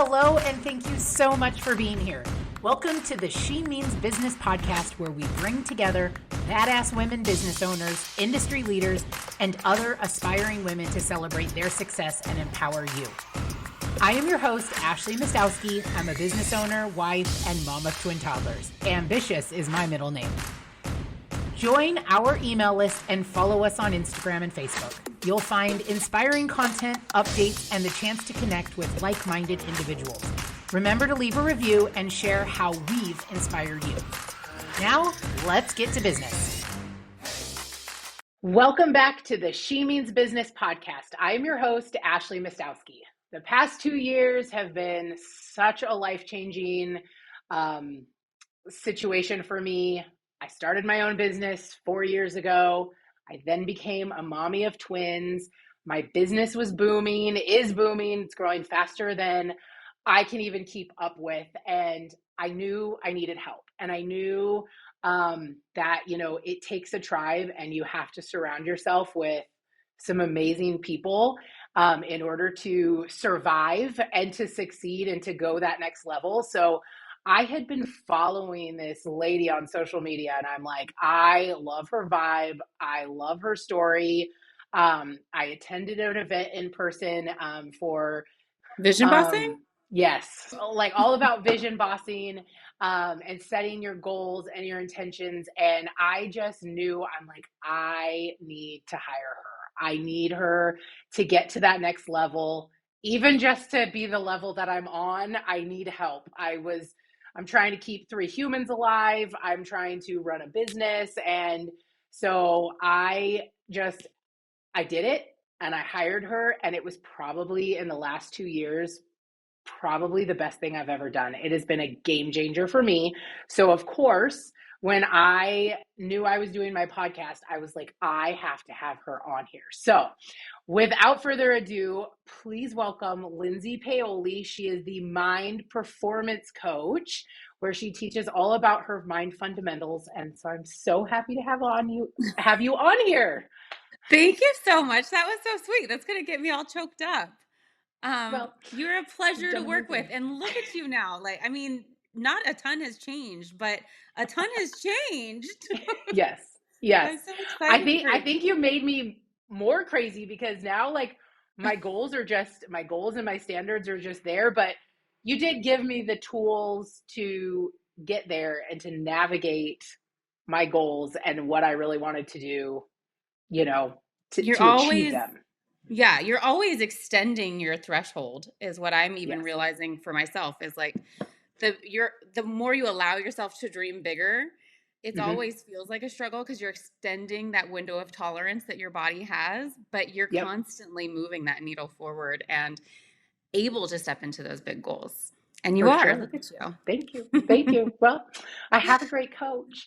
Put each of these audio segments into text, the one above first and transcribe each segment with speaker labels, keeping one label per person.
Speaker 1: Hello, and thank you so much for being here. Welcome to the She Means Business podcast, where we bring together badass women business owners, industry leaders, and other aspiring women to celebrate their success and empower you. I am your host, Ashley Mastowski. I'm a business owner, wife, and mom of twin toddlers. Ambitious is my middle name. Join our email list and follow us on Instagram and Facebook. You'll find inspiring content, updates, and the chance to connect with like-minded individuals. Remember to leave a review and share how we've inspired you. Now, let's get to business. Welcome back to the She Means Business podcast. I am your host, Ashley Mastowski. The past 2 years have been such a life-changing situation for me. I started my own business 4 years ago. I then became a mommy of twins. My business was booming, is booming. It's growing faster than I can even keep up with. And I knew I needed help. And I knew that, it takes a tribe and you have to surround yourself with some amazing people in order to survive and to succeed and to go that next level. So I had been following this lady on social media and I'm like, I love her vibe. I love her story. I attended an event in person for
Speaker 2: vision bossing.
Speaker 1: Yes. Like all about vision bossing and setting your goals and your intentions. And I just knew, I'm like, I need to hire her. I need her to get to that next level. Even just to be the level that I'm on, I need help. I'm trying to keep 3 humans alive. I'm trying to run a business. And so I did it and I hired her. And it was probably in the last 2 years, probably the best thing I've ever done. It has been a game changer for me. So of course, when I knew I was doing my podcast, I was like, I have to have her on here. So without further ado, please welcome Lindsey Paoli. She is the Mind Performance Coach, where she teaches all about her mind fundamentals. And so I'm so happy to have you on here.
Speaker 2: Thank you so much. That was so sweet. That's going to get me all choked up.
Speaker 1: Well,
Speaker 2: you're a pleasure to work with. And look at you now. Not a ton has changed, but a ton has changed.
Speaker 1: Yes.
Speaker 2: I'm so excited.
Speaker 1: I think you made me more crazy because now my goals and my standards are just there, but you did give me the tools to get there and to navigate my goals and what I really wanted to do, to achieve them.
Speaker 2: Yeah, you're always extending your threshold is what I'm even realizing for myself is like the more you allow yourself to dream bigger, it always feels like a struggle because you're extending that window of tolerance that your body has, but you're constantly moving that needle forward and able to step into those big goals. And you are. Sure. Look at you.
Speaker 1: Thank you. Thank you. Well, I have a great coach.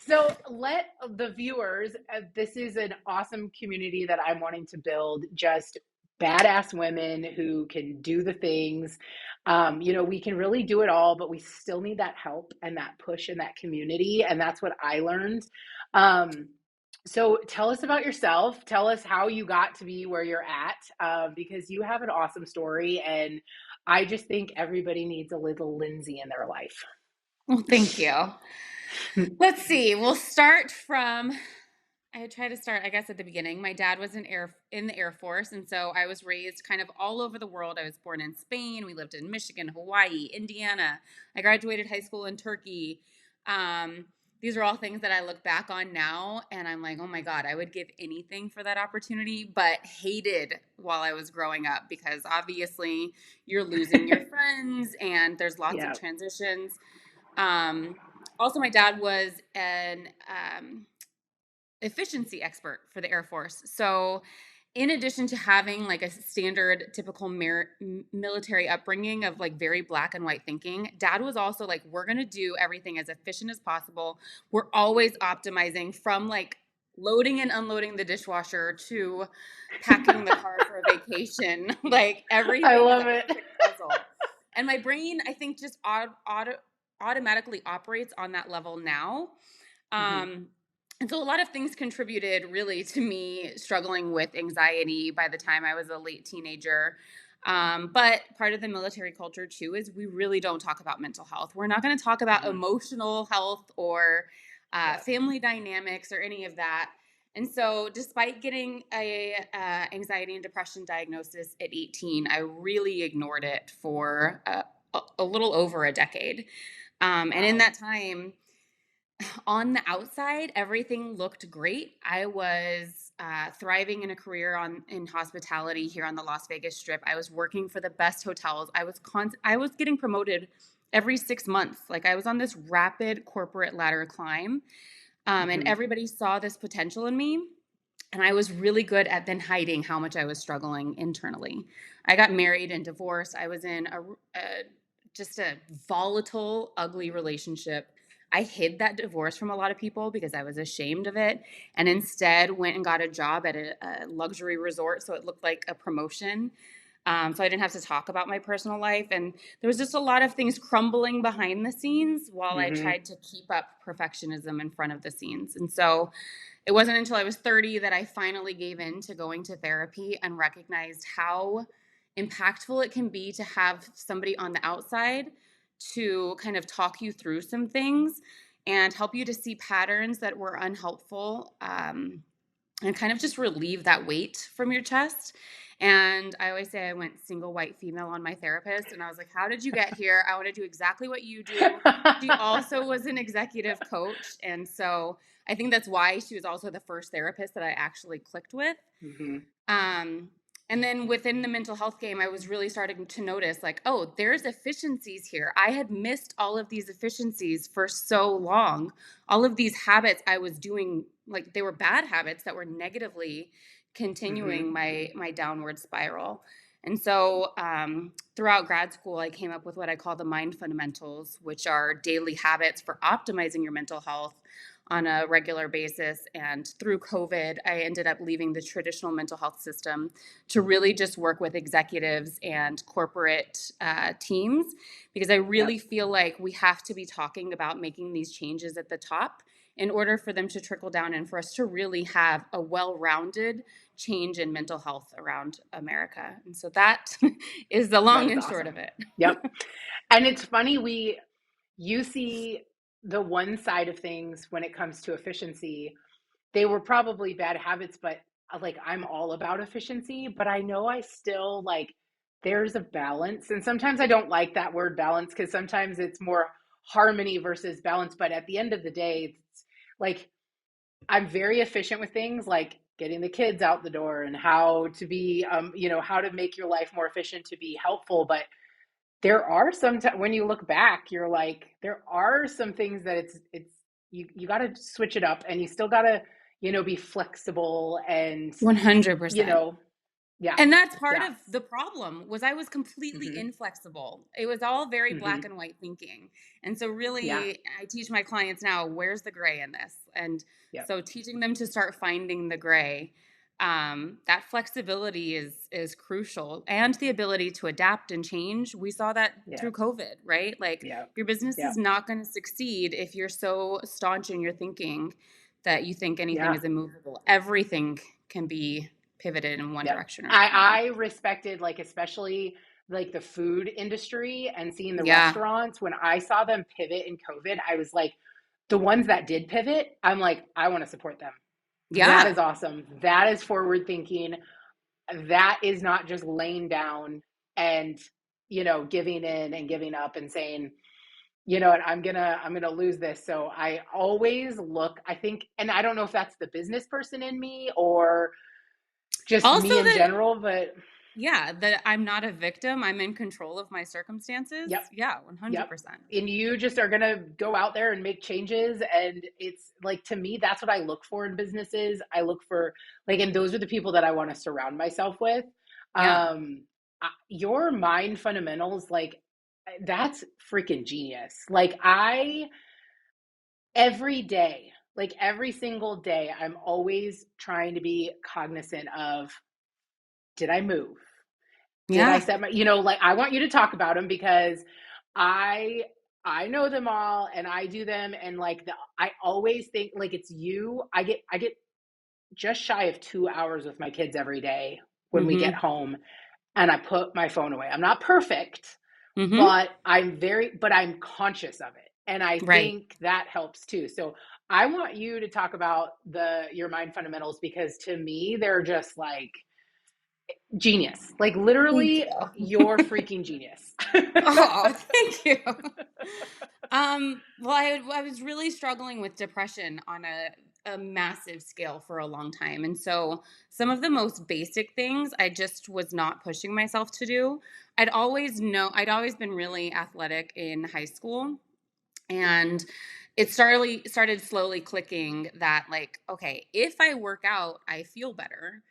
Speaker 1: So let the viewers, this is an awesome community that I'm wanting to build, just badass women who can do the things. We can really do it all, but we still need that help and that push in that community. And that's what I learned. So tell us about yourself. Tell us how you got to be where you're at, because you have an awesome story. And I just think everybody needs a little Lindsey in their life.
Speaker 2: Well, thank you. Let's see. We'll start from, I try to start, I guess, at the beginning. My dad was in the Air Force, and so I was raised kind of all over the world. I was born in Spain. We lived in Michigan, Hawaii, Indiana. I graduated high school in Turkey. These are all things that I look back on now, and I'm like, oh my God, I would give anything for that opportunity, but hated while I was growing up because obviously you're losing your friends, and there's lots of transitions. Also, my dad was an efficiency expert for the Air Force. So in addition to having like a standard typical military upbringing of like very black and white thinking, dad was also like, we're going to do everything as efficient as possible. We're always optimizing from like loading and unloading the dishwasher to packing the car for a vacation. Like everything.
Speaker 1: I love it.
Speaker 2: Puzzle. And my brain, I think, just automatically operates on that level now. And so a lot of things contributed really to me struggling with anxiety by the time I was a late teenager. But part of the military culture too is we really don't talk about mental health. We're not going to talk about
Speaker 1: Mhm.
Speaker 2: emotional health or
Speaker 1: Yeah.
Speaker 2: family dynamics or any of that. And so, despite getting a anxiety and depression diagnosis at 18, I really ignored it for a little over a decade. And in
Speaker 1: Wow.
Speaker 2: that time, on the outside, everything looked great. I was thriving in a career in hospitality here on the Las Vegas Strip. I was working for the best hotels. I was getting promoted every 6 months. Like I was on this rapid corporate ladder climb, and
Speaker 1: Mhm.
Speaker 2: everybody saw this potential in me. And I was really good at then hiding how much I was struggling internally. I got married and divorced. I was in just a volatile, ugly relationship. I hid that divorce from a lot of people because I was ashamed of it, and instead went and got a job at a luxury resort, so it looked like a promotion. So I didn't have to talk about my personal life, and there was just a lot of things crumbling behind the scenes while I
Speaker 1: Mhm.
Speaker 2: tried to keep up perfectionism in front of the scenes. And so it wasn't until I was 30 that I finally gave in to going to therapy and recognized how impactful it can be to have somebody on the outside to kind of talk you through some things and help you to see patterns that were unhelpful, and kind of just relieve that weight from your chest. And I always say I went single white female on my therapist, and I was like, how did you get here? I want to do exactly what you do. She also was an executive coach, and so I think that's why she was also the first therapist that I actually clicked with.
Speaker 1: Mhm.
Speaker 2: Um, and then within the mental health game, I was really starting to notice like, oh, there's efficiencies here. I had missed all of these efficiencies for so long. All of these habits I was doing, like they were bad habits that were negatively
Speaker 1: Mhm.
Speaker 2: continuing my downward spiral. And so throughout grad school, I came up with what I call the mind fundamentals, which are daily habits for optimizing your mental health on a regular basis. And through COVID, I ended up leaving the traditional mental health system to really just work with executives and corporate teams, because I
Speaker 1: Yep.
Speaker 2: really feel like we have to be talking about making these changes at the top in order for them to trickle down and for us to really have a well-rounded change in mental health around America. And so that is the
Speaker 1: That
Speaker 2: long
Speaker 1: is
Speaker 2: and short
Speaker 1: awesome.
Speaker 2: of it.
Speaker 1: Yep. And it's funny, you see the one side of things when it comes to efficiency. They were probably bad habits, but like I'm all about efficiency, but I know I still like there's a balance. And sometimes I don't like that word balance because sometimes it's more harmony versus balance. But at the end of the day, it's like I'm very efficient with things like getting the kids out the door and how to be, how to make your life more efficient to be helpful. But there are some when you look back, you're like, there are some things that you got to switch it up, and you still got to, be flexible and, you
Speaker 2: 100%.
Speaker 1: know, yeah,
Speaker 2: And that's part
Speaker 1: yeah,
Speaker 2: of the problem was I was completely
Speaker 1: hmm
Speaker 2: inflexible. It was all very
Speaker 1: hmm
Speaker 2: black and white thinking. And so
Speaker 1: yeah,
Speaker 2: really I teach my clients now, where's the gray in this? And
Speaker 1: yep,
Speaker 2: so teaching them to start finding the gray, that flexibility is crucial, and the ability to adapt and change. We saw that
Speaker 1: yeah,
Speaker 2: through COVID, right? Like
Speaker 1: yeah,
Speaker 2: your business
Speaker 1: yeah,
Speaker 2: is not going to succeed if you're so staunch in your thinking that you think anything
Speaker 1: yeah,
Speaker 2: is immovable. Everything can be pivoted in one
Speaker 1: yep.
Speaker 2: direction or another.
Speaker 1: I respected, like, especially like the food industry and seeing the
Speaker 2: Yeah.
Speaker 1: restaurants when I saw them pivot in COVID. I was like, the ones that did pivot, I'm like, I want to support them. That
Speaker 2: Yeah.
Speaker 1: is awesome. That is forward thinking. That is not just laying down and, giving in and giving up and saying, what, I'm gonna lose this. So I always look, I think, and I don't know if that's the business person in me or just
Speaker 2: Also
Speaker 1: me in
Speaker 2: that
Speaker 1: general, but
Speaker 2: yeah, that I'm not a victim. I'm in control of my circumstances.
Speaker 1: yep,
Speaker 2: Yeah,
Speaker 1: yep.
Speaker 2: 100%.
Speaker 1: And you just are gonna go out there and make changes. And it's like, to me, that's what I look for in businesses. I look for, like, and those are the people that I want to surround myself with.
Speaker 2: Yeah.
Speaker 1: Your mind fundamentals, like, that's freaking genius. Every day, like every single day, I'm always trying to be cognizant of, did I move? Did I
Speaker 2: Yeah.
Speaker 1: set my, like, I want you to talk about them because I I know them all and I do them. And like, I always think like it's you. I get just shy of 2 hours with my kids every day when we get
Speaker 2: Mhm.
Speaker 1: home. and I put my phone away. I'm not perfect,
Speaker 2: Mm-hmm.
Speaker 1: but I'm conscious of it. And I
Speaker 2: Right.
Speaker 1: think that helps too. So I want you to talk about your mind fundamentals, because to me, they're just like genius. Like
Speaker 2: Thank
Speaker 1: literally,
Speaker 2: you.
Speaker 1: you're freaking genius.
Speaker 2: Oh, thank you. Well, I was really struggling with depression on a massive scale for a long time. And so some of the most basic things I just was not pushing myself to do. I'd always been really athletic in high school. And it started slowly clicking that, like, okay, if I work out, I feel better.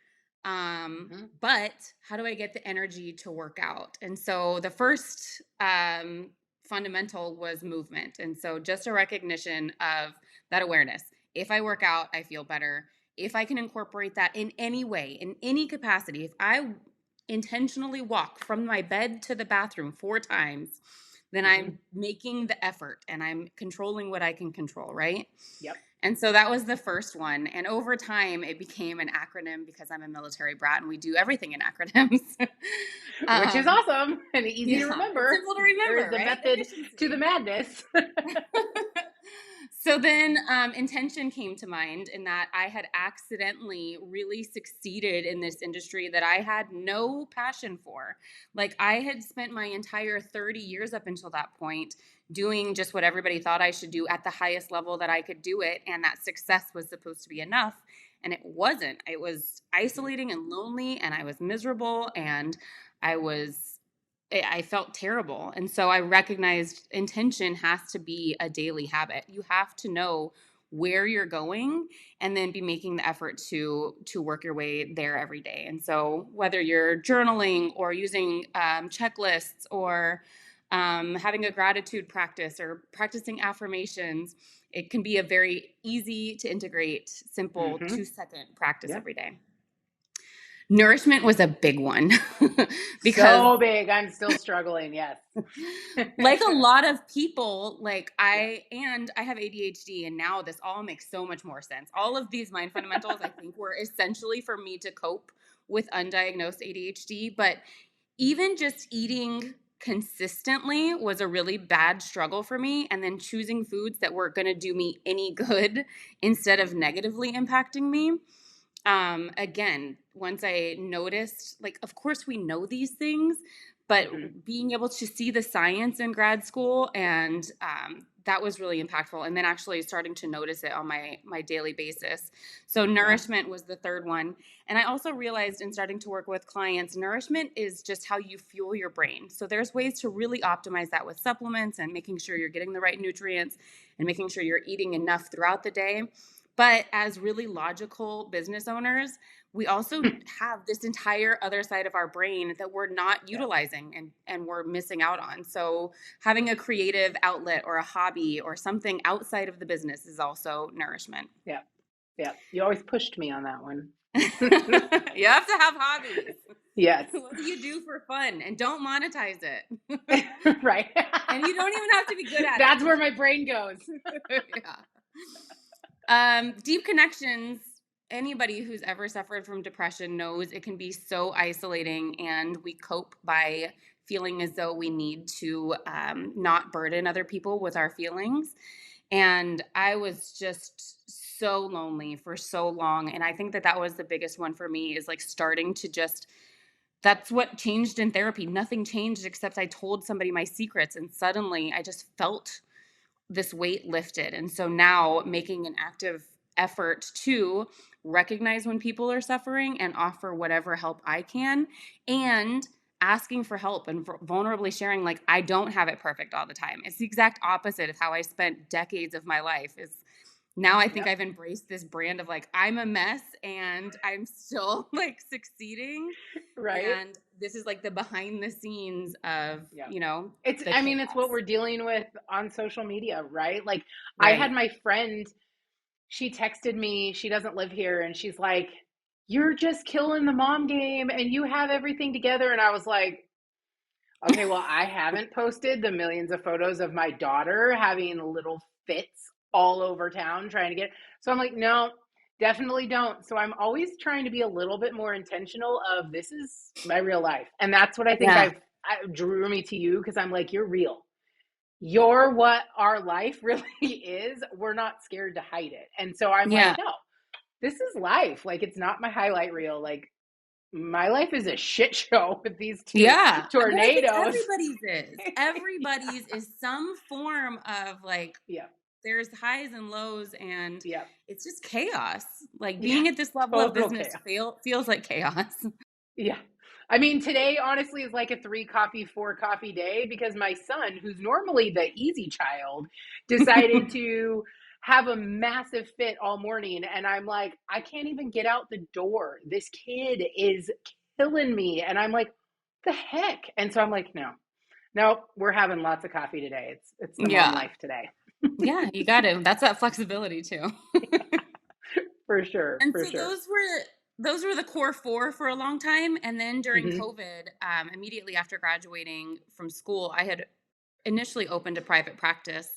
Speaker 1: Mhm.
Speaker 2: But how do I get the energy to work out? And so the first fundamental was movement. And so just a recognition of that awareness. If I work out, I feel better. If I can incorporate that in any way, in any capacity, if I intentionally walk from my bed to the bathroom 4 times, then
Speaker 1: Mhm.
Speaker 2: I'm making the effort and I'm controlling what I can control, right?
Speaker 1: Yep.
Speaker 2: And so that was the first one. And over time, it became an acronym because I'm a military brat and we do everything in acronyms.
Speaker 1: Which is
Speaker 2: um,
Speaker 1: awesome and easy to
Speaker 2: yeah, it's
Speaker 1: remember.
Speaker 2: simple to
Speaker 1: There
Speaker 2: remember,
Speaker 1: is a
Speaker 2: right?
Speaker 1: method to the
Speaker 2: Efficiency.
Speaker 1: madness.
Speaker 2: So then intention came to mind in that I had accidentally really succeeded in this industry that I had no passion for. Like I had spent my entire 30 years up until that point doing just what everybody thought I should do at the highest level that I could do it. And that success was supposed to be enough. And it wasn't. It was
Speaker 1: Mhm.
Speaker 2: isolating and lonely, and I was miserable, and I was I felt terrible. And so I recognized intention has to be a daily habit. You have to know where you're going and then be making the effort to work your way there every day. And so whether you're journaling or using checklists or having a gratitude practice or practicing affirmations, it can be a very easy to integrate, simple
Speaker 1: Mhm.
Speaker 2: 2-second practice
Speaker 1: Yeah.
Speaker 2: every day. Nourishment was a big one because
Speaker 1: So big. I'm still struggling. Yes.
Speaker 2: like a lot of people, like
Speaker 1: Yeah.
Speaker 2: I have ADHD, and now this all makes so much more sense. All of these mind fundamentals I think were essentially for me to cope with undiagnosed ADHD, but even just eating consistently was a really bad struggle for me, and then choosing foods that were going to do me any good instead of negatively impacting me. Again, once I noticed, like, of course we know these things, but
Speaker 1: Mhm.
Speaker 2: being able to see the science in grad school, and that was really impactful, and then actually starting to notice it on my daily basis. So
Speaker 1: Yeah.
Speaker 2: nourishment was the third one. And I also realized in starting to work with clients, nourishment is just how you fuel your brain. So there's ways to really optimize that with supplements and making sure you're getting the right nutrients and making sure you're eating enough throughout the day. But as really logical business owners, we also have this entire other side of our brain that we're not
Speaker 1: Yeah.
Speaker 2: utilizing, and we're missing out on. So having a creative outlet or a hobby or something outside of the business is also nourishment.
Speaker 1: Yeah. Yeah. You always pushed me on that one.
Speaker 2: You have to have hobbies.
Speaker 1: Yes.
Speaker 2: What do you do for fun? And don't monetize it.
Speaker 1: Right.
Speaker 2: And you don't even have to be good at
Speaker 1: That's where
Speaker 2: it.
Speaker 1: my brain goes.
Speaker 2: Yeah. Deep connections. Anybody who's ever suffered from depression knows it can be so isolating, and we cope by feeling as though we need to not burden other people with our feelings. And I was just so lonely for so long. And I think that that was the biggest one for me, is like starting to just, that's what changed in therapy. Nothing changed except I told somebody my secrets, and suddenly I just felt this weight lifted. And so now making an active effort to recognize when people are suffering and offer whatever help I can, and asking for help and vulnerably sharing, like, I don't have it perfect all the time. It's the exact
Speaker 1: Yeah.
Speaker 2: opposite of how I spent decades of my life. Is now I think
Speaker 1: Yep.
Speaker 2: I've embraced this brand of like, I'm a mess and I'm still like succeeding,
Speaker 1: Right.
Speaker 2: and this is like the behind the scenes of,
Speaker 1: Yeah.
Speaker 2: the
Speaker 1: I mean, it's what
Speaker 2: chaos.
Speaker 1: we're dealing with on social media, right? Like, I had
Speaker 2: Right.
Speaker 1: my friend, she texted me, she doesn't live here, and she's like, "You're just killing the mom game and you have everything together." And I was like, okay, well, I haven't posted the millions of photos of my daughter having little fits all over town trying to get. So I'm like, no, Definitely don't. So I'm always trying to be a little bit more intentional of this is my real life. And that's what I think
Speaker 2: Yeah.
Speaker 1: drew me to you because I'm like, you're real. You're what our life really is. We're not scared to hide it. And so I'm like,
Speaker 2: Yeah.
Speaker 1: no, this is life. Like, it's not my highlight reel. Like, my life is a shit show with these two
Speaker 2: Yeah. But I think
Speaker 1: tornadoes.
Speaker 2: everybody's is. Everybody's is some form of like,
Speaker 1: Yeah.
Speaker 2: there's highs and lows, and
Speaker 1: Yeah.
Speaker 2: it's just chaos. Like
Speaker 1: Yeah.
Speaker 2: being at this level of
Speaker 1: Total
Speaker 2: business
Speaker 1: chaos.
Speaker 2: feels like chaos.
Speaker 1: Yeah. I mean, today honestly is like a 3 coffee, 4 coffee day because my son, who's normally the easy child, decided to have a massive fit all morning. And I'm like, I can't even get out the door. This kid is killing me. And I'm like, the heck? And so I'm like, no, we're having lots of coffee today. It's the mom
Speaker 2: Yeah.
Speaker 1: life today.
Speaker 2: Yeah, you got it. That's that flexibility too.
Speaker 1: For sure.
Speaker 2: And
Speaker 1: For
Speaker 2: so
Speaker 1: sure.
Speaker 2: those were the core four for a long time. And then during
Speaker 1: Hmm.
Speaker 2: COVID, immediately after graduating from school, I had initially opened a private practice.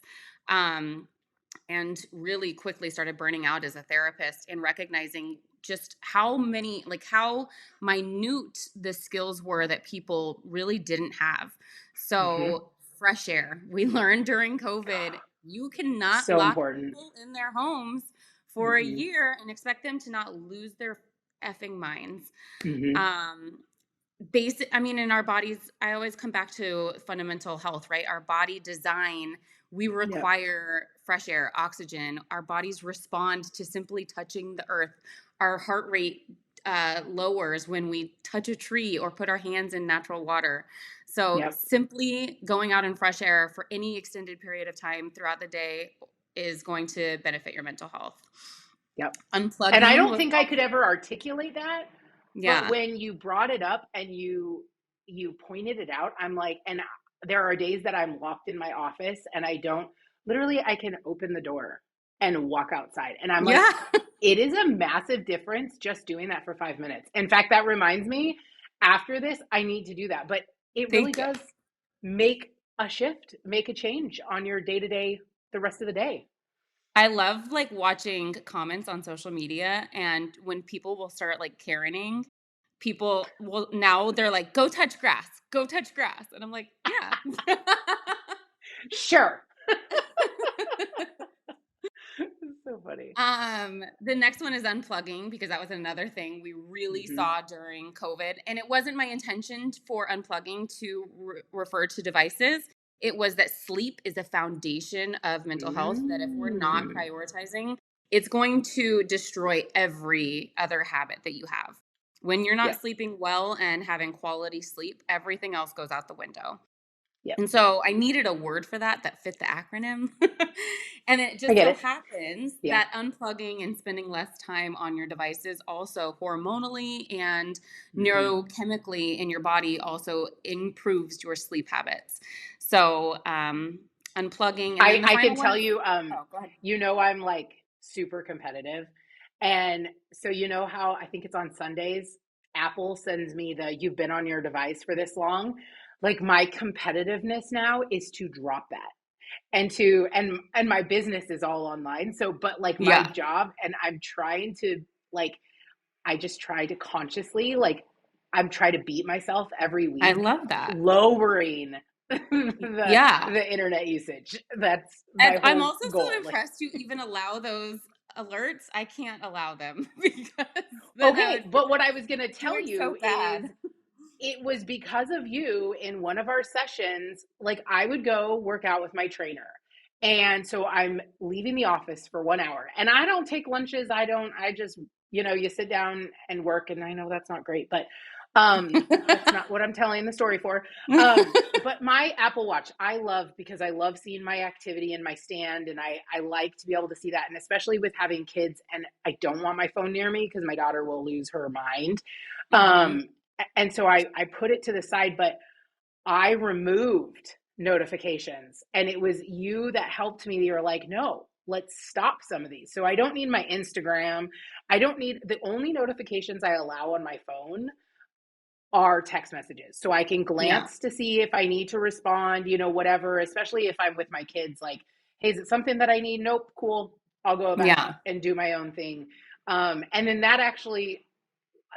Speaker 2: Um, and really quickly started burning out as a therapist and recognizing just how many, like how minute the skills were that people really didn't have.
Speaker 1: Hmm.
Speaker 2: So, fresh air. We learned during COVID, you cannot
Speaker 1: So
Speaker 2: lock
Speaker 1: important.
Speaker 2: people in their homes for a
Speaker 1: Mm-mm.
Speaker 2: year and expect them to not lose their effing minds.
Speaker 1: Hmm.
Speaker 2: Um, basic I mean, in our bodies, I always come back to fundamental health, right? Our body design, we
Speaker 1: Yep.
Speaker 2: require fresh air, oxygen. Our bodies respond to simply touching the earth. Our heart rate lowers when we touch a tree or put our hands in natural water. So
Speaker 1: Yep.
Speaker 2: simply going out in fresh air for any extended period of time throughout the day is going to benefit your mental health.
Speaker 1: Yep. And I
Speaker 2: Unplugging
Speaker 1: don't
Speaker 2: was
Speaker 1: think I could
Speaker 2: also,
Speaker 1: ever articulate that, but
Speaker 2: yeah.
Speaker 1: when you brought it up and you pointed it out, I'm like, and there are days that I'm locked in my office and I don't literally I can open the door and walk outside. And I'm like,
Speaker 2: Yeah.
Speaker 1: it is a massive difference just doing that for 5 minutes. In fact, that reminds me, after this, I need to do that. But it really
Speaker 2: Thank you.
Speaker 1: does make a shift, make a change on your day to day, the rest of the day.
Speaker 2: I love, like, watching comments on social media, and when people will start, like, Karening, people will now they're like, go touch grass," and I'm like, "Yeah."
Speaker 1: Sure. It's so funny.
Speaker 2: The next one is unplugging because that was another thing we really
Speaker 1: Hmm.
Speaker 2: saw during COVID, and it wasn't my intention for unplugging to refer to devices. It was that sleep is a foundation of mental health, that if we're not
Speaker 1: Mm.
Speaker 2: prioritizing, it's going to destroy every other habit that you have. When you're not
Speaker 1: Yep.
Speaker 2: sleeping well and having quality sleep, everything else goes out the window.
Speaker 1: Yep.
Speaker 2: And so I needed a word for that that fit the acronym. And it
Speaker 1: I
Speaker 2: just
Speaker 1: get
Speaker 2: so
Speaker 1: it.
Speaker 2: happens
Speaker 1: Yeah.
Speaker 2: that unplugging and spending less time on your devices also hormonally and
Speaker 1: Hmm.
Speaker 2: neurochemically in your body also improves your sleep habits. So, unplugging. And then the
Speaker 1: I can
Speaker 2: final one
Speaker 1: tell
Speaker 2: is,
Speaker 1: you,
Speaker 2: oh, go ahead.
Speaker 1: I'm like super competitive. And so, how I think it's on Sundays, Apple sends me the you've been on your device for this long. Like, my competitiveness now is to drop that and my business is all online. So, but like my
Speaker 2: Yeah,
Speaker 1: job, and I'm trying to like, I just try to consciously, like, I'm trying to beat myself every
Speaker 2: I
Speaker 1: week,
Speaker 2: love that.
Speaker 1: lowering the
Speaker 2: Yeah.
Speaker 1: internet usage. That's
Speaker 2: And
Speaker 1: my
Speaker 2: I'm
Speaker 1: whole
Speaker 2: also so
Speaker 1: goal. Like,
Speaker 2: impressed you even allow those alerts. I can't allow them because then I
Speaker 1: okay,
Speaker 2: would feel
Speaker 1: but what I was going to tell
Speaker 2: doing so
Speaker 1: you is
Speaker 2: bad.
Speaker 1: it was because of you in one of our sessions. Like, I would go work out with my trainer. And so I'm leaving the office for 1 hour and I don't take lunches. I just, you sit down and work. And I know that's not great, but that's not what I'm telling the story for. But my Apple Watch, I love because I love seeing my activity in my stand and I like to be able to see that. And especially with having kids and I don't want my phone near me because my daughter will lose her mind.
Speaker 2: Mhm.
Speaker 1: Um, and so I put it to the side, but I removed notifications and it was you that helped me. You were like, no, let's stop some of these. So I don't need my Instagram. I don't need the only notifications I allow on my phone are text messages. So I can
Speaker 2: Yeah.
Speaker 1: glance to see if I need to respond, whatever, especially if I'm with my kids, like, hey, is it something that I need? Nope, cool. I'll go back
Speaker 2: Yeah.
Speaker 1: and do my own thing. And then that actually,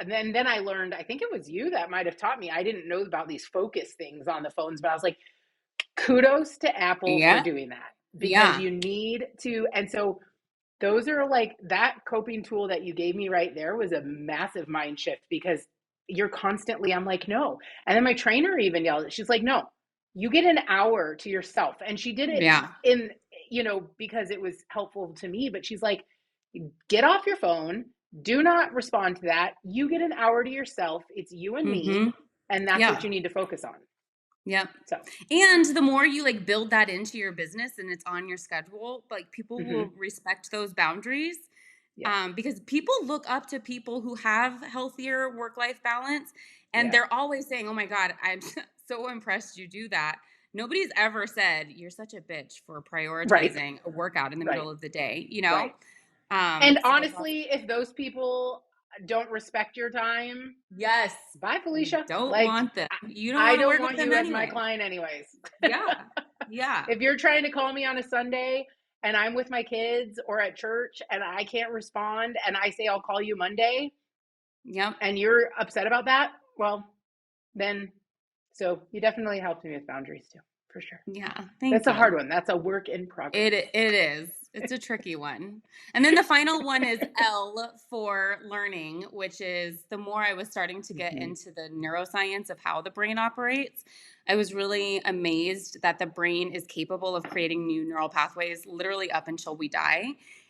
Speaker 1: then I learned, I think it was you that might have taught me. I didn't know about these focus things on the phones, but I was like, kudos to Apple for
Speaker 2: Yeah.
Speaker 1: doing that, because
Speaker 2: Yeah.
Speaker 1: you need to. And so those are like, that coping tool that you gave me right there was a massive mind shift, because you're constantly, I'm like, no. And then my trainer even yelled, she's like, no, you get an hour to yourself. And she did it
Speaker 2: Yeah.
Speaker 1: in, because it was helpful to me, but she's like, get off your phone. Do not respond to that. You get an hour to yourself. It's you and me.
Speaker 2: Mm-hmm.
Speaker 1: And that's what
Speaker 2: Yeah.
Speaker 1: you need to focus on.
Speaker 2: Yep.
Speaker 1: So,
Speaker 2: And the more you like build that into your business and it's on your schedule, like people will respect those boundaries.
Speaker 1: yes.
Speaker 2: Because people look up to people who have healthier work-life balance, and
Speaker 1: Yeah.
Speaker 2: they're always saying, "Oh my God, I'm so impressed you do that." Nobody's ever said you're such a bitch for
Speaker 1: Right.
Speaker 2: prioritizing a workout in the
Speaker 1: Right.
Speaker 2: middle of the day, you know?
Speaker 1: Right. And
Speaker 2: So that's
Speaker 1: honestly, if those people don't respect your time,
Speaker 2: yes,
Speaker 1: bye,
Speaker 2: you
Speaker 1: Felicia.
Speaker 2: don't
Speaker 1: Like,
Speaker 2: want them. You don't
Speaker 1: I
Speaker 2: want to
Speaker 1: don't
Speaker 2: work with
Speaker 1: want
Speaker 2: them
Speaker 1: you as my
Speaker 2: anyway.
Speaker 1: client, anyways.
Speaker 2: Yeah. Yeah.
Speaker 1: If you're trying to call me on a Sunday and I'm with my kids or at church and I can't respond and I say I'll call you Monday
Speaker 2: Yep.
Speaker 1: and you're upset about that, well, then, so you definitely helped me with boundaries too, for sure.
Speaker 2: Yeah.
Speaker 1: That's
Speaker 2: Thank
Speaker 1: a hard
Speaker 2: you.
Speaker 1: one. That's a work in progress.
Speaker 2: It is. It's a tricky one. And then the final one is L for learning, which is the more I was starting to get
Speaker 1: Mm-hmm.
Speaker 2: into the neuroscience of how the brain operates, I was really amazed that the brain is capable of creating new neural pathways literally up until we die.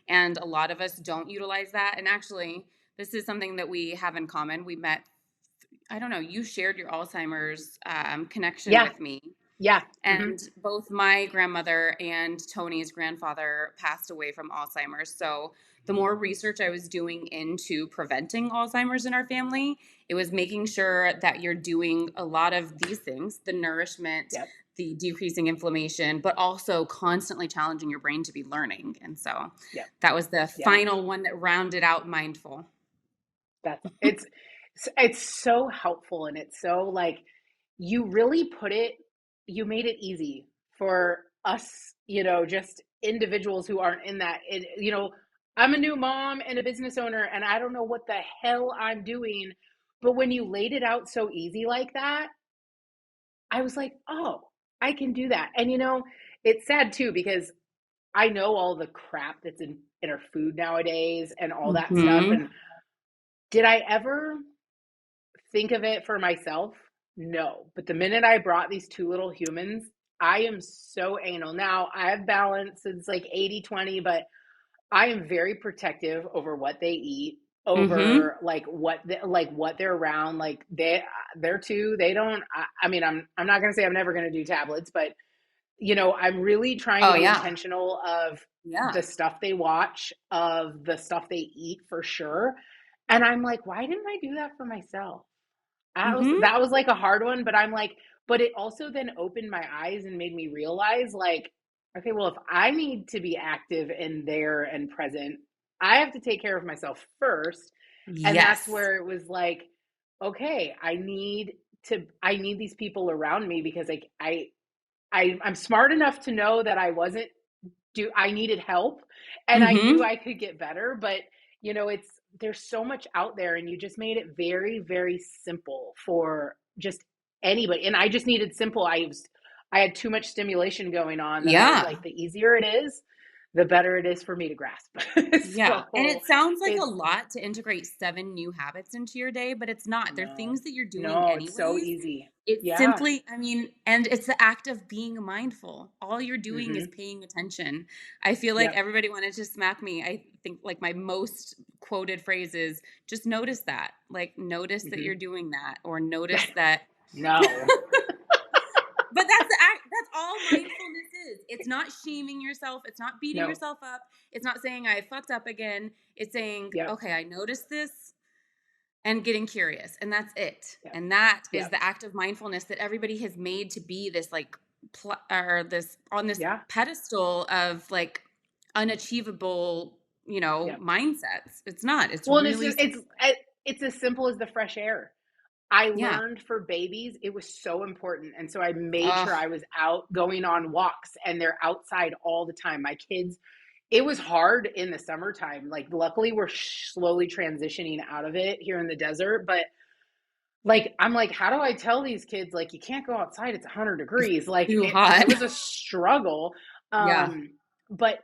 Speaker 2: And a lot of us don't utilize that. And actually, this is something that we have in common. We met, I don't know, you shared your Alzheimer's connection
Speaker 1: Yeah.
Speaker 2: with me.
Speaker 1: Yeah. Mm-hmm.
Speaker 2: And both my grandmother and Tony's grandfather passed away from Alzheimer's. So the more research I was doing into preventing Alzheimer's in our family, it was making sure that you're doing a lot of these things, the nourishment,
Speaker 1: Yep.
Speaker 2: the decreasing inflammation, but also constantly challenging your brain to be learning. And so
Speaker 1: Yep.
Speaker 2: that was the
Speaker 1: Yeah.
Speaker 2: final one that rounded out mindful.
Speaker 1: That's it's so helpful, and it's so like, you really put it, you made it easy for us, just individuals who aren't in that, I'm a new mom and a business owner and I don't know what the hell I'm doing, but when you laid it out so easy like that, I was like, oh, I can do that. And it's sad too, because I know all the crap that's in our food nowadays and all that stuff.
Speaker 2: Mm-hmm.
Speaker 1: And did I ever think of it for myself? No. But the minute I brought these two little humans, I am so anal. Now I have balance. It's like 80-20, but I am very protective over what they eat,
Speaker 2: Mm-hmm.
Speaker 1: over what they're around. Like they're two, they don't, I mean, I'm not going to say I'm never going to do tablets, but I'm really trying to
Speaker 2: Oh,
Speaker 1: be
Speaker 2: yeah.
Speaker 1: intentional of
Speaker 2: Yeah.
Speaker 1: the stuff they watch, of the stuff they eat, for sure. And I'm like, why didn't I do that for myself?
Speaker 2: Mm-hmm.
Speaker 1: That was like a hard one, but I'm like, but it also then opened my eyes and made me realize, like, okay, well, if I need to be active and there and present, I have to take care of myself first. And that's
Speaker 2: Yes.
Speaker 1: where it was like, okay, I need these people around me, because like I'm smart enough to know that I needed help and I knew
Speaker 2: Mm-hmm.
Speaker 1: I could get better, but it's, there's so much out there, and you just made it very, very simple for just anybody. And I just needed simple. I had too much stimulation going on that I was
Speaker 2: Yeah.
Speaker 1: like, the easier it is, the better it is for me to grasp.
Speaker 2: Yeah. And
Speaker 1: So
Speaker 2: it sounds like a
Speaker 1: it's,
Speaker 2: lot to integrate 7 new habits into your day, but it's not. They're
Speaker 1: no,
Speaker 2: things that you're doing
Speaker 1: no, it's so
Speaker 2: anyways.
Speaker 1: easy.
Speaker 2: It's
Speaker 1: Yeah.
Speaker 2: simply, I mean, and it's the act of being mindful. All you're doing is
Speaker 1: Mm-hmm.
Speaker 2: paying attention. I feel like
Speaker 1: Yep.
Speaker 2: everybody wanted to smack me. I think like my most quoted phrase is just notice that. Like notice that you're
Speaker 1: Mm-hmm.
Speaker 2: doing that, or notice that.
Speaker 1: No,
Speaker 2: But that's the act. That's all mindfulness is. It's not shaming yourself. It's not beating
Speaker 1: no.
Speaker 2: yourself up. It's not saying I fucked up again. It's saying,
Speaker 1: Yep.
Speaker 2: okay, I noticed this and getting curious. And that's it.
Speaker 1: Yep.
Speaker 2: And that is
Speaker 1: Yep.
Speaker 2: the act of mindfulness that everybody has made to be this like or this on this
Speaker 1: Yeah.
Speaker 2: pedestal of like unachievable,
Speaker 1: Yep.
Speaker 2: mindsets. It's not. It's
Speaker 1: Well, and it's
Speaker 2: really
Speaker 1: just,
Speaker 2: simple.
Speaker 1: it's as simple as the fresh air. I
Speaker 2: Yeah.
Speaker 1: learned for babies, it was so important. And so I made sure
Speaker 2: Oh,
Speaker 1: I was out going on walks, and they're outside all the time. My kids, it was hard in the summertime. Like, luckily, we're slowly transitioning out of it here in the desert. But like, I'm like, how do I tell these kids, like, you can't go outside? It's 100 degrees. Like,
Speaker 2: Too
Speaker 1: it
Speaker 2: hot.
Speaker 1: was a struggle.
Speaker 2: Yeah.
Speaker 1: But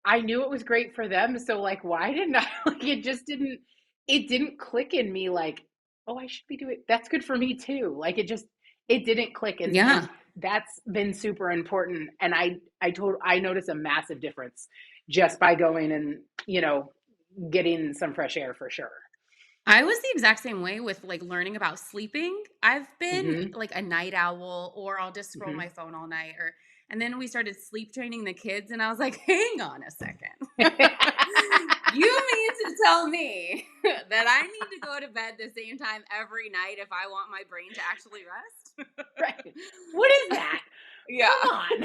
Speaker 1: I knew it was great for them. So, like, why didn't I? Like, it didn't click in me. Like, oh, I should be doing that's good for me too. Like, it didn't click. And
Speaker 2: Yeah.
Speaker 1: that's been super important. And I noticed a massive difference just by going and, getting some fresh air for sure.
Speaker 2: I was the exact same way with, like, learning about sleeping. I've been,
Speaker 1: Hmm.
Speaker 2: like, a night owl, or I'll just scroll
Speaker 1: Hmm.
Speaker 2: my phone all night, and then we started sleep training the kids, and I was like, "Hang on a second. You mean to tell me that I need to go to bed the same time every night if I want my brain to actually rest?"
Speaker 1: Right. What is that?
Speaker 2: Yeah.
Speaker 1: Come on.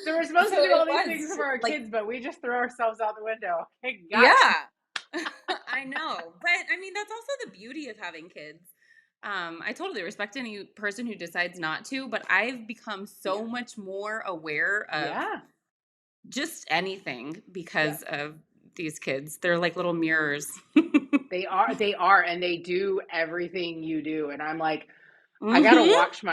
Speaker 1: So we're supposed
Speaker 2: So
Speaker 1: to do
Speaker 2: it
Speaker 1: all these
Speaker 2: was,
Speaker 1: things for our
Speaker 2: like,
Speaker 1: kids, but we just throw ourselves out the window. Okay, got it.
Speaker 2: yeah. I know. But I mean, that's also the beauty of having kids. I totally respect any person who decides not to, but I've become so
Speaker 1: Yeah.
Speaker 2: much more aware of
Speaker 1: Yeah.
Speaker 2: just anything
Speaker 1: Yeah.
Speaker 2: because of these kids. They're like little mirrors.
Speaker 1: They are, and they do everything you do. And I'm like, I gotta
Speaker 2: Hmm.
Speaker 1: watch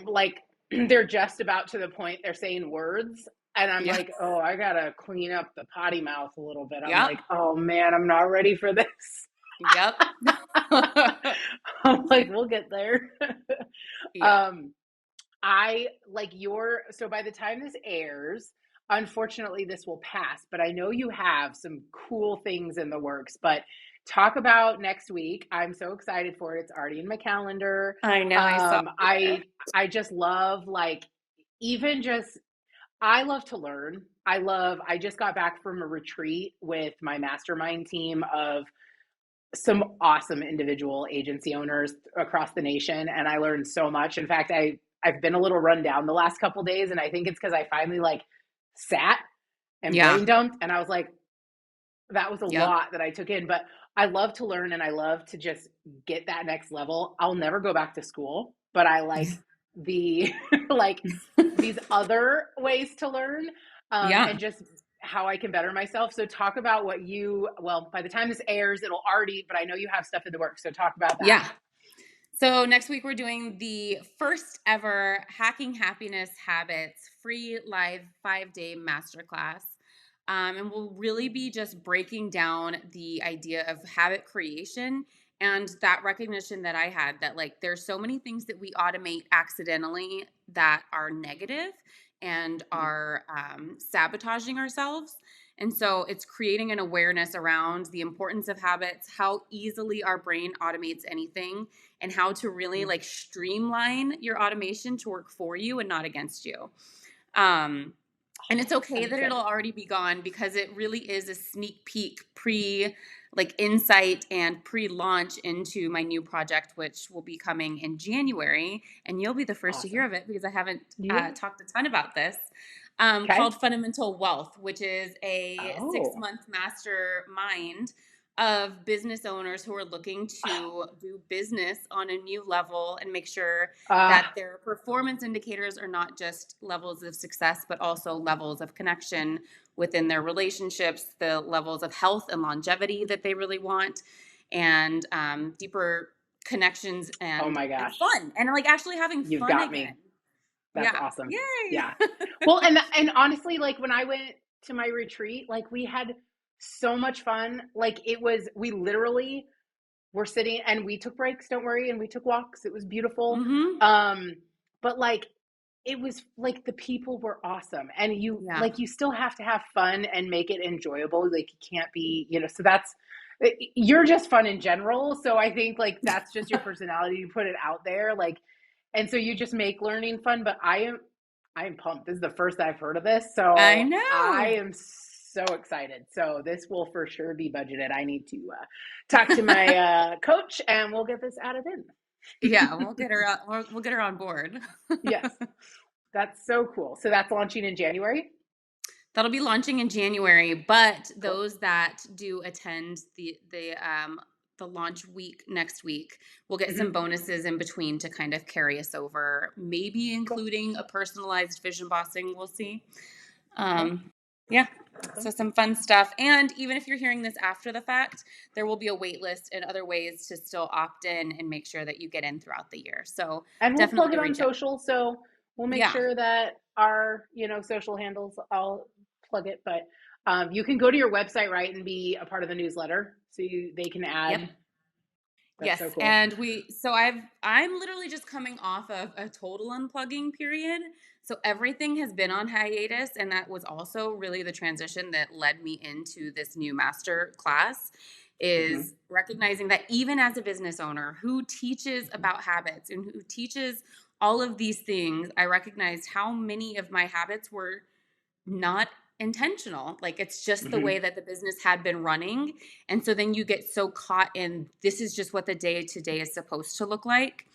Speaker 1: like, they're just about to the point they're saying words. And I'm
Speaker 2: Yeah.
Speaker 1: like, oh, I gotta clean up the potty mouth a little bit. I'm
Speaker 2: Yep.
Speaker 1: like, oh man, I'm not ready for this.
Speaker 2: Yep.
Speaker 1: I'm like, we'll get there.
Speaker 2: Yeah.
Speaker 1: um, I like your so by the time this airs, unfortunately this will pass, but I know you have some cool things in the works. But talk about next week. I'm so excited for it. It's already in my calendar.
Speaker 2: I know. I saw it.
Speaker 1: I just love, like, even just I love to learn. I just got back from a retreat with my mastermind team of some awesome individual agency owners across the nation, and I learned so much. In fact, I've been a little run down the last couple days, and I think it's because I finally, like, sat and
Speaker 2: Yeah.
Speaker 1: brain dumped, and I was like, that was a
Speaker 2: Yep.
Speaker 1: lot that I took in. But I love to learn, and I love to just get that next level. I'll never go back to school, but I like the like these other ways to learn,
Speaker 2: Yeah.
Speaker 1: and just how I can better myself. So talk about well, by the time this airs, it'll already, but I know you have stuff in the works. So talk about that.
Speaker 2: Yeah. So next week we're doing the first ever Hacking Happiness Habits free live 5-day masterclass. And we'll really be just breaking down the idea of habit creation and that recognition that I had that, like, there's so many things that we automate accidentally that are negative and
Speaker 1: Mhm.
Speaker 2: are sabotaging ourselves. And so it's creating an awareness around the importance of habits, how easily our brain automates anything, and how to really,
Speaker 1: Mhm.
Speaker 2: like, streamline your automation to work for you and not against you. Um, and it's okay
Speaker 1: I'm
Speaker 2: that it'll
Speaker 1: excited.
Speaker 2: already be gone because it really is a sneak peek like, insight and pre-launch into my new project, which will be coming in January. And you'll be the first to hear
Speaker 1: Awesome.
Speaker 2: of it because I haven't
Speaker 1: Yeah.
Speaker 2: talked a ton about this.
Speaker 1: Okay.
Speaker 2: Called Fundamental Wealth, which is a
Speaker 1: Oh.
Speaker 2: 6-month mastermind of business owners who are looking to do business on a new level and make sure that
Speaker 1: Ah,
Speaker 2: their performance indicators are not just levels of success, but also levels of connection within their relationships, the levels of health and longevity that they really want, and deeper connections
Speaker 1: oh
Speaker 2: and
Speaker 1: my gosh.
Speaker 2: fun, and, like, actually having
Speaker 1: You've
Speaker 2: fun
Speaker 1: got
Speaker 2: again.
Speaker 1: me. That's
Speaker 2: Yeah.
Speaker 1: awesome.
Speaker 2: Yay.
Speaker 1: Yeah. Well, and honestly, like, when I went to my retreat, like, we had so much fun. Like, we literally were sitting and we took breaks, don't worry, and we took walks. It was beautiful.
Speaker 2: Mhm.
Speaker 1: Um, but like, it was like the people were awesome. And
Speaker 2: Yeah.
Speaker 1: you still have to have fun and make it enjoyable. Like, you can't be, so you're just fun in general. So I think, like, that's just your personality. You put it out there. Like, and so you just make learning fun. But I am pumped. This is the first I've heard of this.
Speaker 2: I
Speaker 1: So I
Speaker 2: know.
Speaker 1: am so excited. So this will for sure be budgeted. I need to talk to my coach, and we'll get this added
Speaker 2: Yeah,
Speaker 1: in.
Speaker 2: we'll get her on board.
Speaker 1: Yes, that's so cool. So that's launching in January.
Speaker 2: That'll be launching in January, but
Speaker 1: Cool.
Speaker 2: those that do attend the launch week next week will get some
Speaker 1: Hmm.
Speaker 2: bonuses in between to kind of carry us over, maybe
Speaker 1: Cool.
Speaker 2: including a personalized vision bossing. We'll see.
Speaker 1: Okay.
Speaker 2: Um, yeah.
Speaker 1: Awesome.
Speaker 2: So some fun stuff. And even if you're hearing this after the fact, there will be a wait list and other ways to still opt in and make sure that you get in throughout the year. So
Speaker 1: And we'll plug
Speaker 2: definitely
Speaker 1: it on
Speaker 2: reach out.
Speaker 1: social. So we'll make
Speaker 2: Yeah.
Speaker 1: sure that our, social handles, I'll plug it. But you can go to your website, right, and be a part of the newsletter. So they can
Speaker 2: Yep.
Speaker 1: add. That's
Speaker 2: Yes,
Speaker 1: so cool.
Speaker 2: and I'm literally just coming off of a total unplugging period. So everything has been on hiatus, and that was also really the transition that led me into this new master class,
Speaker 1: Hmm.
Speaker 2: is recognizing that even as a business owner who teaches about habits and who teaches all of these things, I recognized how many of my habits were not intentional. Like it's just the
Speaker 1: Hmm.
Speaker 2: way that the business had been running. And so then you get so caught in this is just what the day to day is supposed to look like.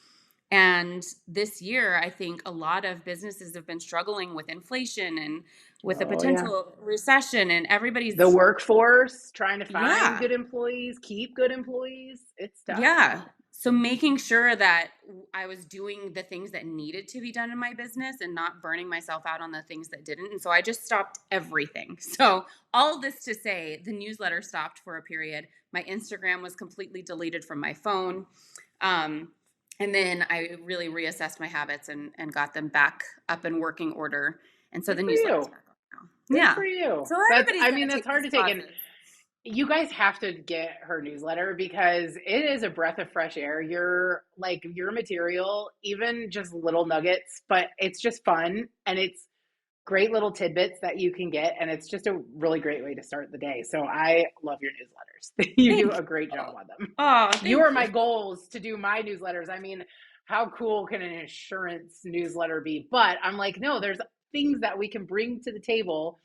Speaker 2: And this year, I think a lot of businesses have been struggling with inflation and with a
Speaker 1: Oh, yeah.
Speaker 2: potential recession, and
Speaker 1: The
Speaker 2: everybody's,
Speaker 1: workforce, trying to find
Speaker 2: yeah,
Speaker 1: good employees, keep good employees. It's tough.
Speaker 2: yeah. So making sure that I was doing the things that needed to be done in my business and not burning myself out on the things that didn't. And so I just stopped everything. So all this to say, the newsletter stopped for a period. My Instagram was completely deleted from my phone. Um, and then I really reassessed my habits and got them back up in working order. And so
Speaker 1: Good
Speaker 2: the
Speaker 1: for
Speaker 2: newsletter's
Speaker 1: you.
Speaker 2: back up now.
Speaker 1: Good
Speaker 2: Yeah.
Speaker 1: for you.
Speaker 2: So everybody's got to
Speaker 1: That's
Speaker 2: take
Speaker 1: hard
Speaker 2: these
Speaker 1: to take in.
Speaker 2: classes.
Speaker 1: You guys have to get her newsletter because it is a breath of fresh air. Your material, even just little nuggets, but it's just fun and it's great little tidbits that you can get. And it's just a really great way to start the day. So I love your newsletters. You do
Speaker 2: Thank
Speaker 1: a great
Speaker 2: you.
Speaker 1: job on them.
Speaker 2: Oh,
Speaker 1: You
Speaker 2: thank
Speaker 1: are
Speaker 2: you.
Speaker 1: my goals to do my newsletters. I mean, how cool can an insurance newsletter be? But I'm like, no, there's things that we can bring to the table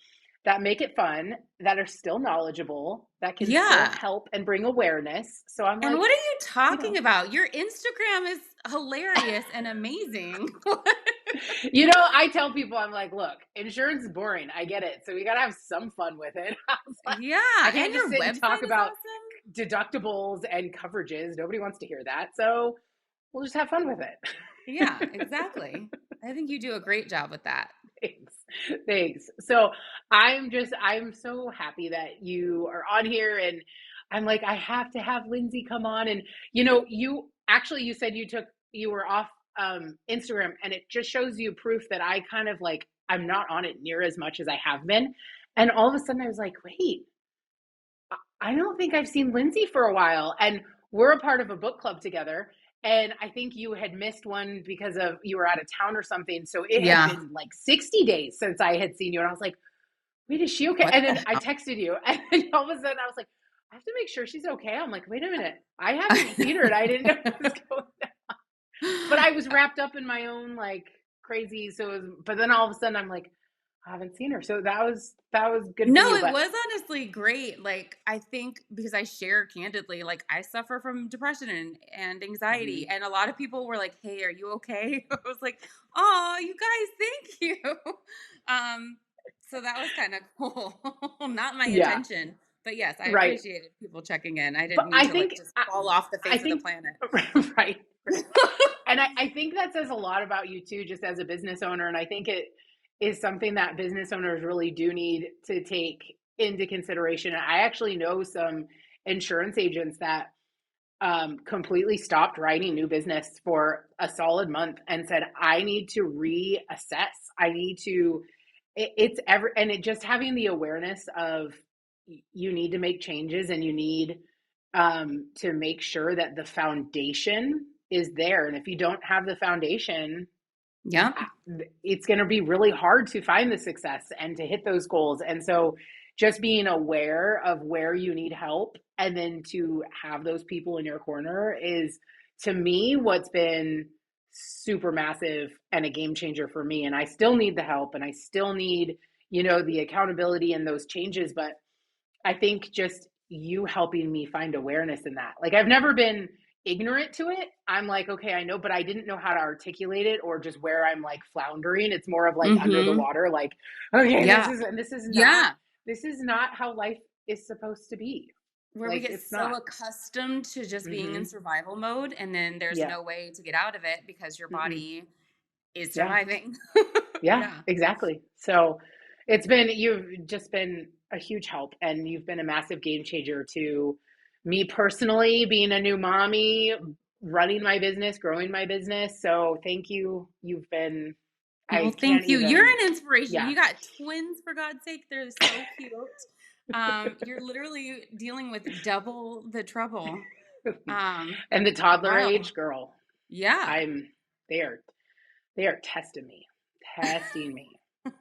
Speaker 1: that make it fun, that are still knowledgeable, that can still
Speaker 2: Yeah.
Speaker 1: help and bring awareness. So I'm
Speaker 2: And
Speaker 1: like,
Speaker 2: what are you
Speaker 1: you
Speaker 2: talking
Speaker 1: know,
Speaker 2: about? Your Instagram is hilarious and amazing.
Speaker 1: I tell people, I'm like, look, insurance is boring. I get it. So we got to have some fun with it. I was like,
Speaker 2: Yeah,
Speaker 1: I
Speaker 2: and
Speaker 1: can't just
Speaker 2: your
Speaker 1: sit and talk
Speaker 2: website is
Speaker 1: about
Speaker 2: awesome.
Speaker 1: deductibles and coverages. Nobody wants to hear that. So we'll just have fun with it.
Speaker 2: Yeah, exactly. I think you do a great job with that.
Speaker 1: Thanks. Thanks. So I'm so happy that you are on here and I'm like, I have to have Lindsey come on. And you said you were off Instagram and it just shows you proof that I kind of like, I'm not on it near as much as I have been. And all of a sudden I was like, wait, I don't think I've seen Lindsey for a while. And we're a part of a book club together. And I think you had missed one because of you were out of town or something. So it had
Speaker 2: Yeah.
Speaker 1: been like 60 days since I had seen you. And I was like, wait, is she okay?
Speaker 2: What
Speaker 1: And
Speaker 2: the
Speaker 1: then I
Speaker 2: hell?
Speaker 1: texted you. And then all of a sudden I was like, I have to make sure she's okay. I'm like, wait a minute. I haven't seen her and I didn't know what was going on. But I was wrapped up in my own like crazy. But then all of a sudden I'm like, I haven't seen her. So that was good for
Speaker 2: No,
Speaker 1: you.
Speaker 2: it
Speaker 1: But
Speaker 2: was honestly great. Like, I think because I share candidly, like, I suffer from depression and anxiety.
Speaker 1: mhm.
Speaker 2: And a lot of people were like, hey, are you okay? I was like, oh, you guys, thank you. Um, so that was kind of cool. Not my
Speaker 1: Yeah,
Speaker 2: intention. But yes, I
Speaker 1: right.
Speaker 2: appreciated people checking in. I
Speaker 1: But
Speaker 2: didn't mean
Speaker 1: I
Speaker 2: to like
Speaker 1: think
Speaker 2: just
Speaker 1: I,
Speaker 2: fall off the
Speaker 1: I
Speaker 2: face of the
Speaker 1: think
Speaker 2: planet.
Speaker 1: right, right. And I think that says a lot about you too, just as a business owner. And I think it is something that business owners really do need to take into consideration. I actually know some insurance agents that completely stopped writing new business for a solid month and said, I need to reassess. I need to, it's ever, and it just having the awareness of you need to make changes and you need to make sure that the foundation is there. And if you don't have the foundation,
Speaker 2: Yep.
Speaker 1: it's going to be really hard to find the success and to hit those goals. And so just being aware of where you need help and then to have those people in your corner is to me what's been super massive and a game changer for me. And I still need the help and I still need, the accountability and those changes. But I think just you helping me find awareness in that. Like I've never been ignorant to it. I'm like, okay, I know, but I didn't know how to articulate it or just where I'm like floundering. It's more of like under the
Speaker 2: Mm-hmm.
Speaker 1: water, like, okay, this
Speaker 2: Yeah.
Speaker 1: is and
Speaker 2: Yeah.
Speaker 1: this is not how life is supposed to be.
Speaker 2: Where we
Speaker 1: Like
Speaker 2: get
Speaker 1: it's
Speaker 2: so
Speaker 1: not.
Speaker 2: accustomed to just being in
Speaker 1: Mhm.
Speaker 2: survival mode, and then there's
Speaker 1: Yeah.
Speaker 2: no way to get out of it because your
Speaker 1: Mm-mm.
Speaker 2: body is
Speaker 1: Yeah.
Speaker 2: surviving.
Speaker 1: Yeah,
Speaker 2: Yeah.
Speaker 1: exactly. So You've just been a huge help, and you've been a massive game changer to me personally, being a new mommy, running my business, growing my business. So thank you.
Speaker 2: Well,
Speaker 1: I can't
Speaker 2: thank you. You're
Speaker 1: even,
Speaker 2: an inspiration.
Speaker 1: yeah.
Speaker 2: You got twins, for God's sake. They're so cute. You're literally dealing with double the trouble.
Speaker 1: And the toddler
Speaker 2: Wow.
Speaker 1: age girl,
Speaker 2: Yeah.
Speaker 1: I'm, they are, they are testing me.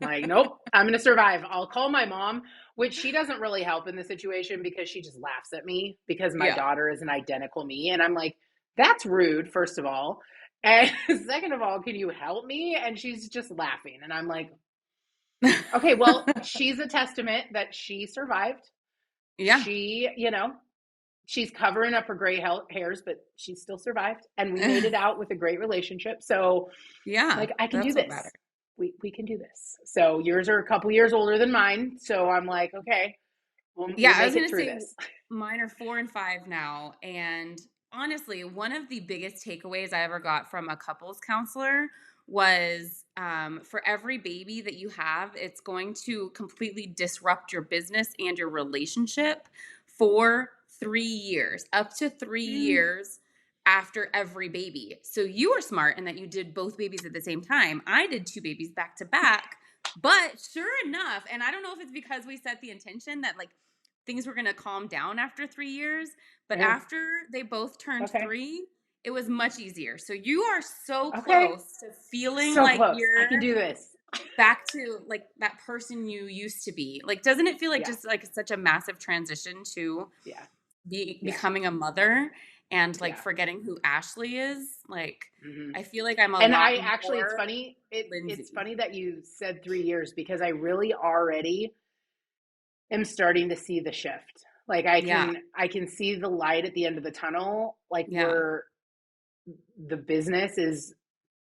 Speaker 1: Like, nope, I'm going to survive. I'll call my mom, which she doesn't really help in the situation because she just laughs at me because my
Speaker 2: Yeah.
Speaker 1: daughter is an identical me. And I'm like, that's rude, first of all. And second of all, can you help me? And she's just laughing. And I'm like, okay, well, she's a testament that she survived.
Speaker 2: Yeah.
Speaker 1: She's covering up her gray hairs, but she still survived. And we made it out with a great relationship. So,
Speaker 2: Yeah.
Speaker 1: like, I can do
Speaker 2: That's what
Speaker 1: this.
Speaker 2: matters.
Speaker 1: We can do this. So yours are a couple years older than mine. So I'm like, okay, we'll
Speaker 2: Yeah, I was
Speaker 1: make it
Speaker 2: gonna
Speaker 1: through
Speaker 2: say
Speaker 1: this.
Speaker 2: mine are 4 and 5 now. And honestly, one of the biggest takeaways I ever got from a couples counselor was for every baby that you have, it's going to completely disrupt your business and your relationship for 3 years, up to 3 years after every baby. So you were smart in that you did both babies at the same time. I did 2 babies back to back. But sure enough, and I don't know if it's because we set the intention that like things were going to calm down after 3 years. But
Speaker 1: Yeah.
Speaker 2: after they both turned
Speaker 1: Okay.
Speaker 2: 3, it was much easier. So you are so
Speaker 1: Okay.
Speaker 2: close to feeling
Speaker 1: So
Speaker 2: like
Speaker 1: close. I can
Speaker 2: you're
Speaker 1: do this.
Speaker 2: back to like that person you used to be. Like, doesn't it feel like
Speaker 1: Yeah.
Speaker 2: just like such a massive transition to
Speaker 1: Yeah. Yeah.
Speaker 2: becoming a mother and like
Speaker 1: Yeah.
Speaker 2: forgetting who Ashley is? Like,
Speaker 1: Hmm.
Speaker 2: I feel like I'm a
Speaker 1: And
Speaker 2: lot
Speaker 1: I actually, it's
Speaker 2: more
Speaker 1: funny. It's
Speaker 2: Lindsay.
Speaker 1: funny that you said 3 years because I really already am starting to see the shift. Like
Speaker 2: Yeah.
Speaker 1: I can see the light at the end of the tunnel. Like
Speaker 2: Yeah.
Speaker 1: the business is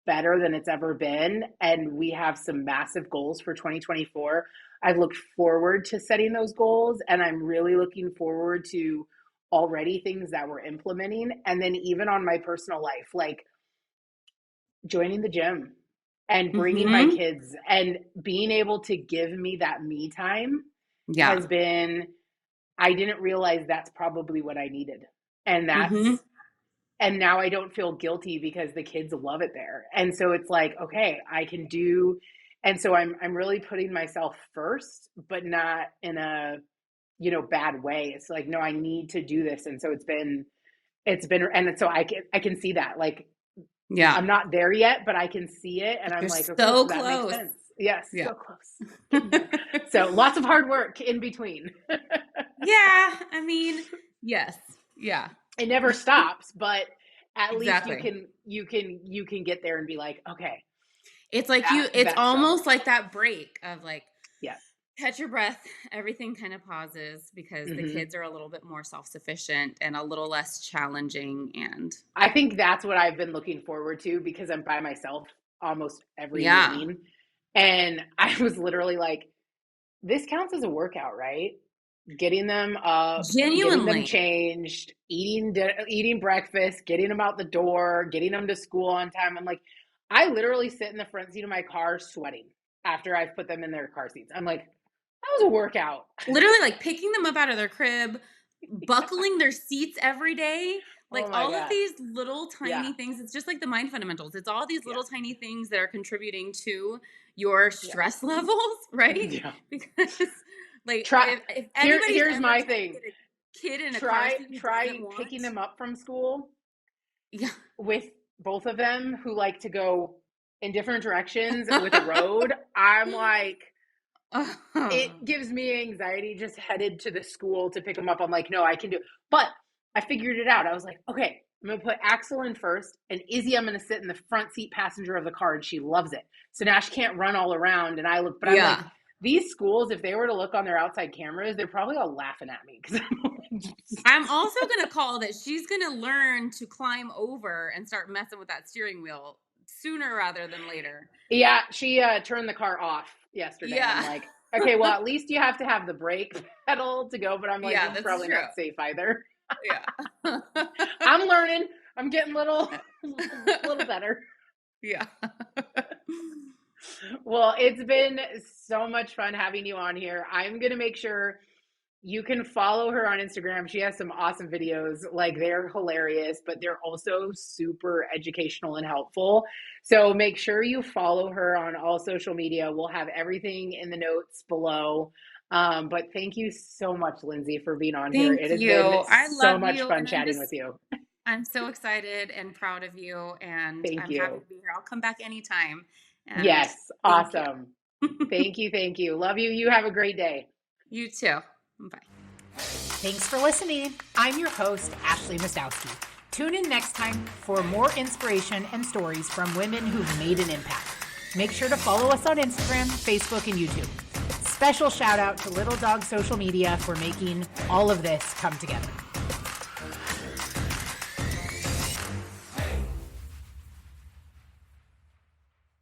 Speaker 1: better than it's ever been, and we have some massive goals for 2024. I've looked forward to setting those goals, and I'm really looking forward to already things that we're implementing. And then even on my personal life, like joining the gym and bringing my
Speaker 2: Mhm.
Speaker 1: kids and being able to give me that me time
Speaker 2: Yeah.
Speaker 1: has been, I didn't realize that's probably what I needed. And
Speaker 2: Mhm.
Speaker 1: now I don't feel guilty because the kids love it there. And so it's like, okay, I can do, and so I'm really putting myself first, but not in a, bad way. It's like, no, I need to do this. And so and so I can see that, like,
Speaker 2: Yeah.
Speaker 1: I'm not there yet, but I can see it. And
Speaker 2: But
Speaker 1: I'm
Speaker 2: you're
Speaker 1: like, okay,
Speaker 2: so
Speaker 1: so that makes
Speaker 2: close.
Speaker 1: sense. Yes,
Speaker 2: Yeah.
Speaker 1: so close. Getting there. So lots of hard work in between.
Speaker 2: Yeah, I mean, yes. Yeah.
Speaker 1: It never stops, but at least you
Speaker 2: Exactly.
Speaker 1: can get there and be like, okay,
Speaker 2: It's like it's
Speaker 1: that struggle.
Speaker 2: almost like that break of like
Speaker 1: Yeah.
Speaker 2: catch your breath, everything kind of pauses because the
Speaker 1: Hmm.
Speaker 2: kids are a little bit more self-sufficient and a little less challenging and
Speaker 1: I think that's what I've been looking forward to because I'm by myself almost every
Speaker 2: yeah.
Speaker 1: morning. And I was literally like, this counts as a workout, right? Getting them up, getting them
Speaker 2: Genuinely.
Speaker 1: changed, eating breakfast, getting them out the door, getting them to school on time. I'm like, I literally sit in the front seat of my car sweating after I've put them in their car seats. I'm like, that was a workout.
Speaker 2: Literally like picking them up out of their crib, buckling their seats every day, like
Speaker 1: Oh my
Speaker 2: all of
Speaker 1: God.
Speaker 2: these little
Speaker 1: Yeah.
Speaker 2: tiny things. It's just like the mind fundamentals. It's all these
Speaker 1: Yeah.
Speaker 2: little tiny things that are contributing to your
Speaker 1: Yeah.
Speaker 2: stress levels, right?
Speaker 1: Yeah.
Speaker 2: Because like
Speaker 1: Try
Speaker 2: if anybody's
Speaker 1: here's
Speaker 2: ever
Speaker 1: my
Speaker 2: tried to
Speaker 1: thing.
Speaker 2: get a kid in a car
Speaker 1: Try
Speaker 2: seat who doesn't
Speaker 1: try
Speaker 2: want,
Speaker 1: picking them up from school
Speaker 2: yeah.
Speaker 1: with both of them who like to go in different directions with a road. I'm like, it gives me anxiety just headed to the school to pick them up. I'm like, no, I can do it. But I figured it out. I was like, okay, I'm going to put Axel in first, and Izzy, I'm going to sit in the front seat passenger of the car, and she loves it. So now she can't run all around. And I look, but I'm like,
Speaker 2: Yeah.
Speaker 1: these schools, if they were to look on their outside cameras, they're probably all laughing at me.
Speaker 2: I'm also going to call that she's going to learn to climb over and start messing with that steering wheel sooner rather than later.
Speaker 1: Yeah, she turned the car off yesterday. And I'm
Speaker 2: Yeah.
Speaker 1: like, okay, well, at least you have to have the brake pedal to go. But I'm like,
Speaker 2: Yeah,
Speaker 1: this is
Speaker 2: this is
Speaker 1: probably
Speaker 2: true.
Speaker 1: not safe either.
Speaker 2: Yeah.
Speaker 1: I'm learning. I'm getting little better.
Speaker 2: Yeah.
Speaker 1: Well, it's been so much fun having you on here. I'm going to make sure you can follow her on Instagram. She has some awesome videos. Like, they're hilarious, but they're also super educational and helpful. So make sure you follow her on all social media. We'll have everything in the notes below. But thank you so much, Lindsey, for being on here.
Speaker 2: Thank
Speaker 1: It has
Speaker 2: you.
Speaker 1: been
Speaker 2: I
Speaker 1: so
Speaker 2: love
Speaker 1: much
Speaker 2: you.
Speaker 1: fun
Speaker 2: And
Speaker 1: chatting with you.
Speaker 2: I'm so excited and proud of you. And
Speaker 1: Thank
Speaker 2: I'm happy
Speaker 1: you.
Speaker 2: to be here. I'll come back anytime. And
Speaker 1: Yes,
Speaker 2: thank you.
Speaker 1: awesome. Thank you. Thank you. Love you. You have a great day.
Speaker 2: You too. Bye.
Speaker 3: Thanks for listening. I'm your host, Ashley Mastowski. Tune in next time for more inspiration and stories from women who've made an impact. Make sure to follow us on Instagram, Facebook, and YouTube. Special shout out to Little Dog Social Media for making all of this come together.